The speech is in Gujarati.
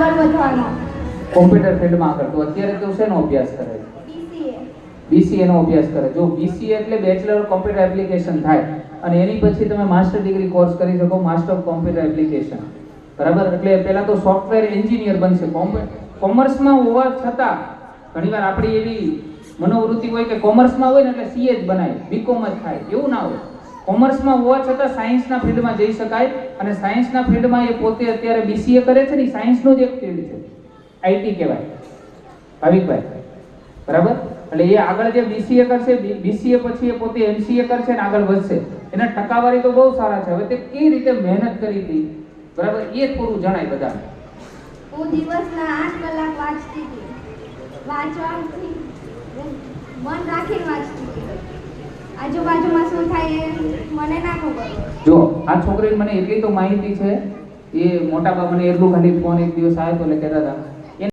આગળ વધવાનો. કોમ્પ્યુટર ફિલ્ડમાં આગળ. તો અત્યારે તું શેનો અભ્યાસ કરે છે? BCA નો અભ્યાસ કરે. જો BCA એટલે બેચલર ઓફ કોમ્પ્યુટર એપ્લિકેશન થાય અને એની પછી તમે માસ્ટર ડિગ્રી કોર્સ કરી શકો, માસ્ટર ઓફ કોમ્પ્યુટર એપ્લિકેશન. બરાબર? એટલે પહેલા તો સોફ્ટવેર એન્જિનિયર બનશે. કોમર્સમાં હોવા છતાં ઘણીવાર આપણી એવી મનોવૃત્તિ હોય કે કોમર્સમાં હોય ને એટલે CA જ બનાય, BCom જ થાય, એવું ના હોય. કોમર્સમાં હોવા છતાં સાયન્સના ફિલ્ડમાં જઈ શકાય અને સાયન્સના ફિલ્ડમાં એ પોતે અત્યારે BCA કરે છે ને, સાયન્સનું જ એક ફિલ્ડ છે, IT કહેવાય. ભાવિકભાઈ, બરાબર? એટલે એ આગળ જે BCA કરશે, BCA પછી એ પોતે MCA કરશે ને આગળ વધશે. એના ટકાવારી તો બહુ સારા છે. હવે તે કેવી રીતે મહેનત કરી હતી, બરાબર, એ થોડું જણાય બધાને. હું દિવસના 8 કલાક વાંચતી હતી. વાંચવાથી મન રાખીને વાંચતી હતી. આજુબાજુમાં શું થાય એ મને ના ખબર. જો આ છોકરીને મને એટલી તો માહિતી છે, એ મોટા બા મને એટલું ખાલી ફોન એક દિવસ આવ્યો તો એટલે કહેતા હતા